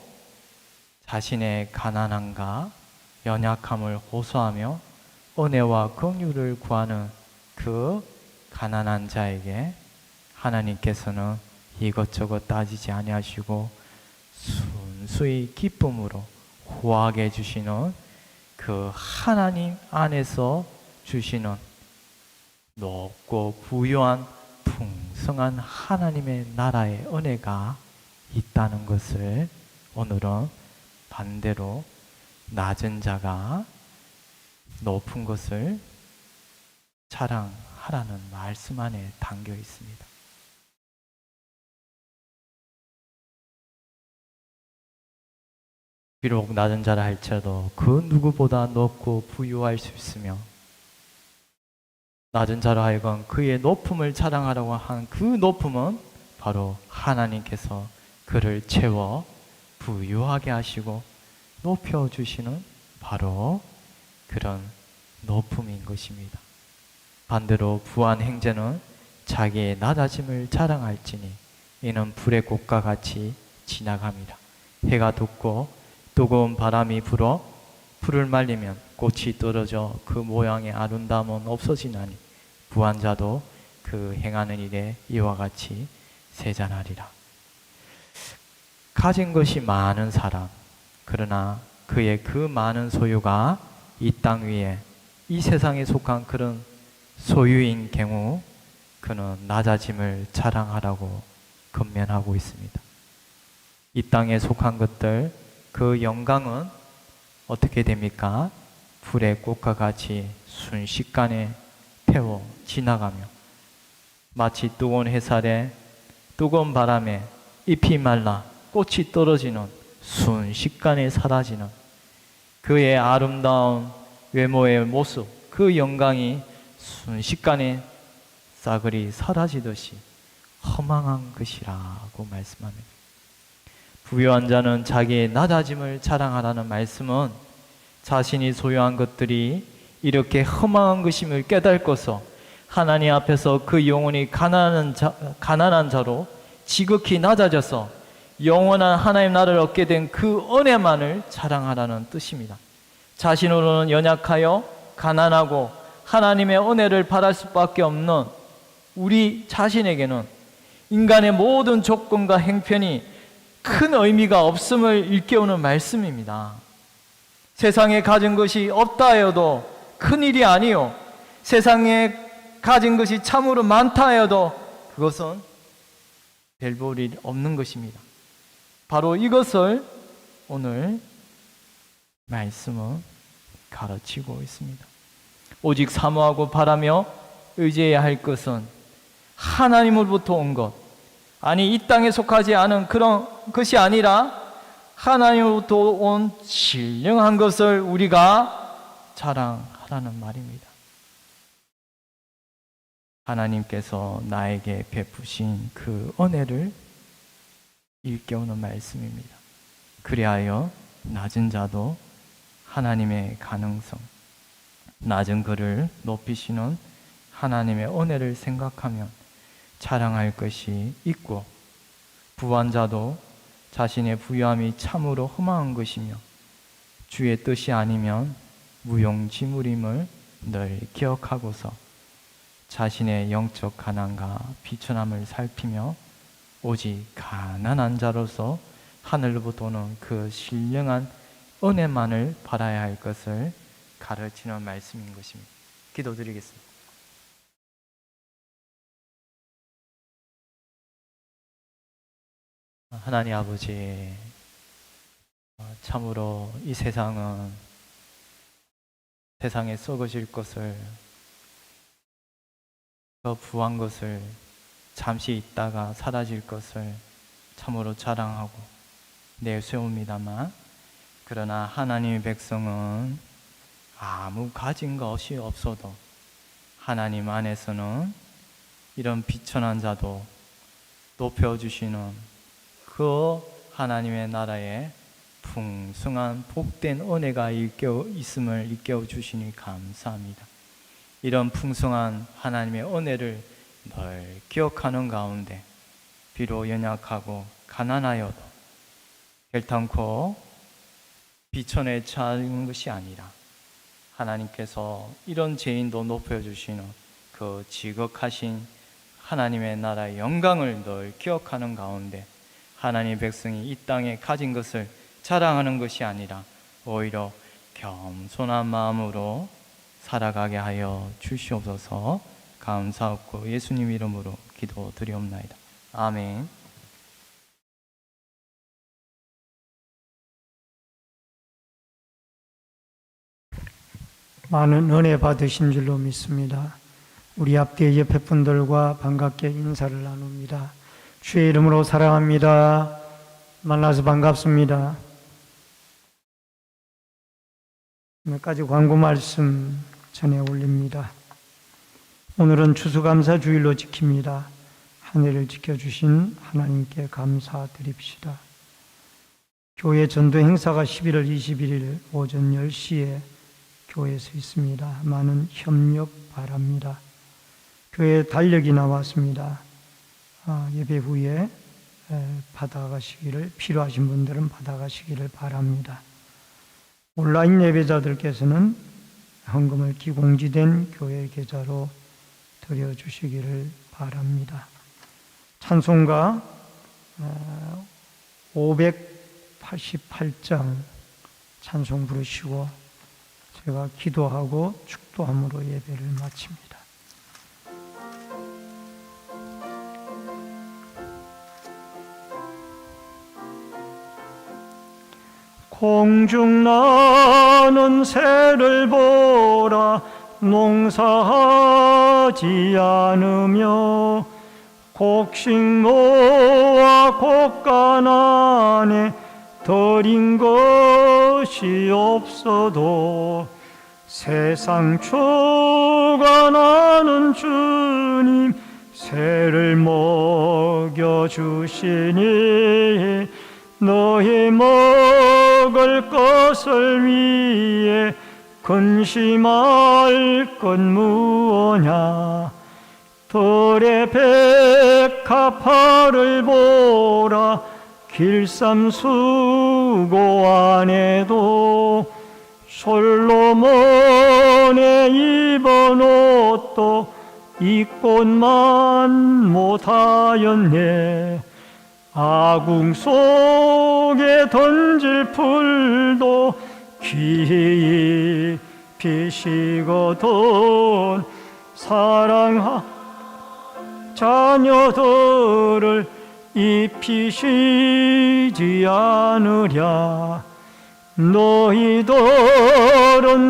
자신의 가난함과 연약함을 호소하며 은혜와 긍휼을 구하는 그 가난한 자에게 하나님께서는 이것저것 따지지 아니하시고 순수히 기쁨으로 호하게 해주시는 그 하나님 안에서 주시는 높고 부유한 풍성한 하나님의 나라의 은혜가 있다는 것을 오늘은 반대로 낮은 자가 높은 것을 자랑하라는 말씀 안에 담겨 있습니다. 비록 낮은 자라 할지라도 그 누구보다 높고 부유할 수 있으며 낮은 자로 하여금 그의 높음을 자랑하라고 한 그 높음은 바로 하나님께서 그를 채워 부유하게 하시고 높여주시는 바로 그런 높음인 것입니다. 반대로 부한 행제는 자기의 낮아짐을 자랑할지니 이는 불의 꽃과 같이 지나갑니다. 해가 돋고 뜨거운 바람이 불어 풀을 말리면 꽃이 떨어져 그 모양의 아름다움은 없어지나니 부한 자도 그 행하는 일에 이와 같이 세잔하리라. 가진 것이 많은 사람, 그러나 그의 그 많은 소유가 이 땅 위에 이 세상에 속한 그런 소유인 경우 그는 낮아짐을 자랑하라고 권면하고 있습니다. 이 땅에 속한 것들, 그 영광은 어떻게 됩니까? 불의 꽃과 같이 순식간에 태워 지나가며 마치 뜨거운 햇살에 뜨거운 바람에 잎이 말라 꽃이 떨어지는 순식간에 사라지는 그의 아름다운 외모의 모습, 그 영광이 순식간에 싸그리 사라지듯이 허망한 것이라고 말씀합니다. 부유한 자는 자기의 낮아짐을 자랑하라는 말씀은 자신이 소유한 것들이 이렇게 허망한 것임을 깨닫고서 하나님 앞에서 그 영혼이 가난한 자로 지극히 낮아져서 영원한 하나님 나라를 얻게 된 그 은혜만을 자랑하라는 뜻입니다. 자신으로는 연약하여 가난하고 하나님의 은혜를 바랄 수밖에 없는 우리 자신에게는 인간의 모든 조건과 행편이 큰 의미가 없음을 일깨우는 말씀입니다. 세상에 가진 것이 없다 하여도 큰일이 아니요, 세상에 가진 것이 참으로 많다 하여도 그것은 별 볼일 없는 것입니다. 바로 이것을 오늘 말씀은 가르치고 있습니다. 오직 사모하고 바라며 의지해야 할 것은 하나님으로부터 온 것, 아니 이 땅에 속하지 않은 그런 것이 아니라 하나님으로부터 온 신령한 것을 우리가 자랑하라는 말입니다. 하나님께서 나에게 베푸신 그 은혜를 일깨우는 말씀입니다. 그리하여 낮은 자도 하나님의 가능성, 낮은 그를 높이시는 하나님의 은혜를 생각하면 자랑할 것이 있고, 부한 자도 자신의 부유함이 참으로 허망한 것이며 주의 뜻이 아니면 무용지물임을 늘 기억하고서 자신의 영적 가난과 비천함을 살피며 오직 가난한 자로서 하늘로부터 오는 그 신령한 은혜만을 바라야 할 것을 가르치는 말씀인 것입니다. 기도드리겠습니다. 하나님 아버지, 참으로 이 세상은 세상에 썩어질 것을, 더 부한 것을, 잠시 있다가 사라질 것을 참으로 자랑하고 내세웁니다만, 그러나 하나님의 백성은 아무 가진 것이 없어도 하나님 안에서는 이런 비천한 자도 높여주시는 그 하나님의 나라에 풍성한 복된 은혜가 있음을 일깨워 주시니 감사합니다. 이런 풍성한 하나님의 은혜를 늘 기억하는 가운데 비록 연약하고 가난하여도 결단코 비천에 처하는 것이 아니라 하나님께서 이런 죄인도 높여주시는 그 지극하신 하나님의 나라의 영광을 늘 기억하는 가운데 하나님의 백성이 이 땅에 가진 것을 자랑하는 것이 아니라 오히려 겸손한 마음으로 살아가게 하여 주시옵소서. 감사하고 예수님 이름으로 기도드리옵나이다. 아멘. 많은 은혜 받으신 줄로 믿습니다. 우리 앞뒤 옆에 분들과 반갑게 인사를 나눕니다. 주의 이름으로 사랑합니다. 만나서 반갑습니다. 몇 가지 광고 말씀 전해 올립니다. 오늘은 추수감사 주일로 지킵니다. 한 해를 지켜주신 하나님께 감사드립시다. 교회 전도 행사가 11월 21일 오전 10시에 교회에서 있습니다. 많은 협력 바랍니다. 교회 달력이 나왔습니다. 예배 후에 받아가시기를, 필요하신 분들은 받아가시기를 바랍니다. 온라인 예배자들께서는 헌금을 기공지된 교회 계좌로 드려주시기를 바랍니다. 찬송가 588장 찬송 부르시고 제가 기도하고 축도함으로 예배를 마칩니다. 공중 나는 새를 보라. 농사하지 않으며 곡식모아 곡간 안에 들인 것이 없어도 세상 주관하는 주님 새를 먹여주시니 너희 먹을 것을 위해 근심할 것 무엇냐. 들의 백합화를 보라. 길쌈수고 안에도 솔로몬의 입은 옷도 입꽃만 못하였네. 아궁 속에 던질 풀도 귀히 피시거든 사랑하 자녀들을 입히시지 않으랴. 너희들은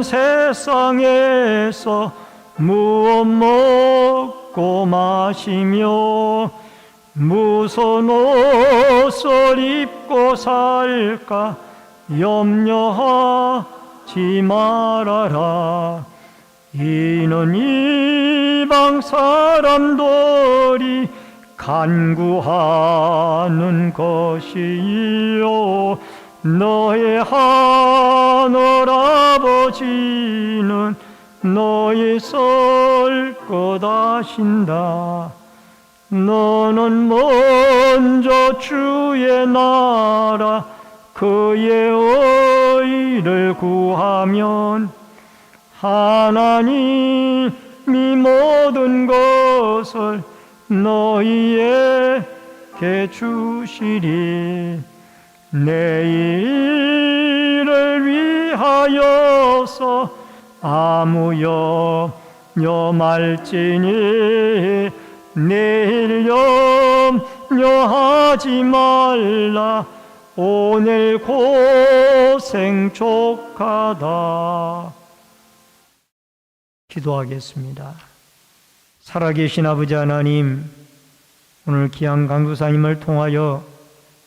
세상에서 무엇 먹고 마시며 무슨 옷을 입고 살까 염려하지 말아라. 이는 이방 사람들이 간구하는 것이요 너의 하늘 아버지는 너희 설 것 아신다. 너는 먼저 주의 나라 그의 의를 구하면 하나님이 모든 것을 너희에게 주시리. 내일을 위하여서 아무 염려말지니 내일 염려하지 말라. 오늘 고생 족하다. 기도하겠습니다. 살아계신 아버지 하나님, 오늘 귀한 강도사님을 통하여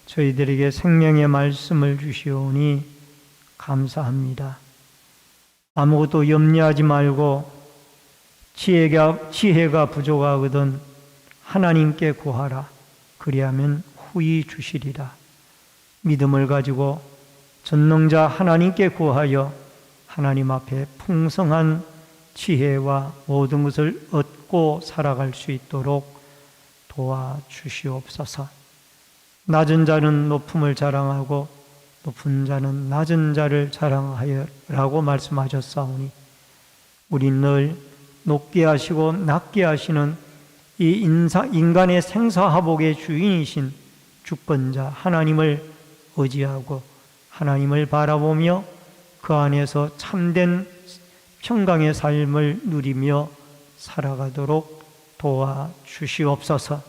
저희들에게 생명의 말씀을 주시오니 감사합니다. 아무것도 염려하지 말고 지혜가 부족하거든 하나님께 구하라. 그리하면 후히 주시리라. 믿음을 가지고 전능자 하나님께 구하여 하나님 앞에 풍성한 지혜와 모든 것을 얻고 살아갈 수 있도록 도와주시옵소서. 낮은 자는 높음을 자랑하고 높은 자는 낮은 자를 자랑하여라고 말씀하셨사오니 우리 늘 높게 하시고 낮게 하시는 이 인간의 생사화복의 주인이신 주권자 하나님을 의지하고 하나님을 바라보며 그 안에서 참된 평강의 삶을 누리며 살아가도록 도와주시옵소서.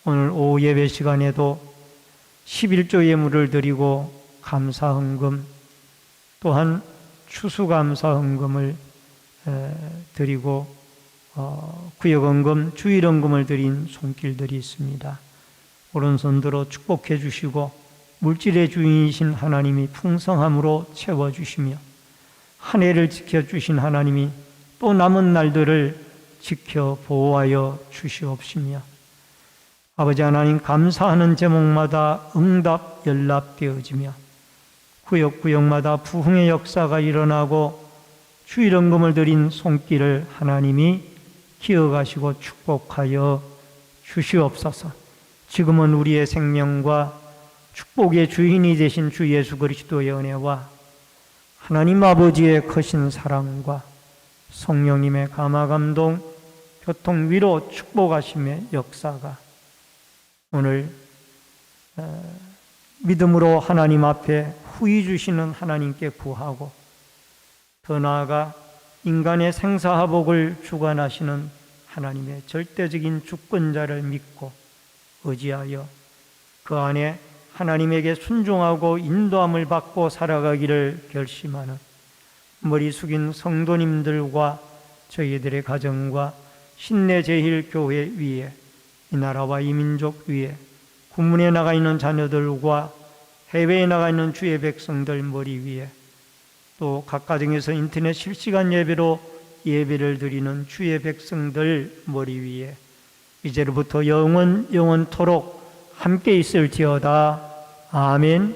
오늘 오후 예배 시간에도 11조 예물을 드리고 감사헌금 또한 추수감사헌금을 드리고 구역헌금, 주일헌금을 드린 손길들이 있습니다. 오른손 들어 축복해 주시고 물질의 주인이신 하나님이 풍성함으로 채워주시며 한 해를 지켜주신 하나님이 또 남은 날들을 지켜 보호하여 주시옵시며 아버지 하나님 감사하는 제목마다 응답 연락되어지며 구역마다 부흥의 역사가 일어나고 주일헌금을 드린 손길을 하나님이 기억하시고 축복하여 주시옵소서. 지금은 우리의 생명과 축복의 주인이 되신 주 예수 그리스도의 은혜와 하나님 아버지의 크신 사랑과 성령님의 감화감동, 교통, 위로, 축복하심의 역사가 오늘 믿음으로 하나님 앞에 후히 주시는 하나님께 구하고 더 나아가 인간의 생사화복을 주관하시는 하나님의 절대적인 주권자를 믿고 의지하여 그 안에 하나님에게 순종하고 인도함을 받고 살아가기를 결심하는 머리 숙인 성도님들과 저희들의 가정과 신내제일교회 위에 이 나라와 이 민족 위에 군문에 나가 있는 자녀들과 해외에 나가 있는 주의 백성들 머리 위에 또 각 가정에서 인터넷 실시간 예배로 예배를 드리는 주의 백성들 머리 위에 이제로부터 영원토록 함께 있을지어다. 아멘.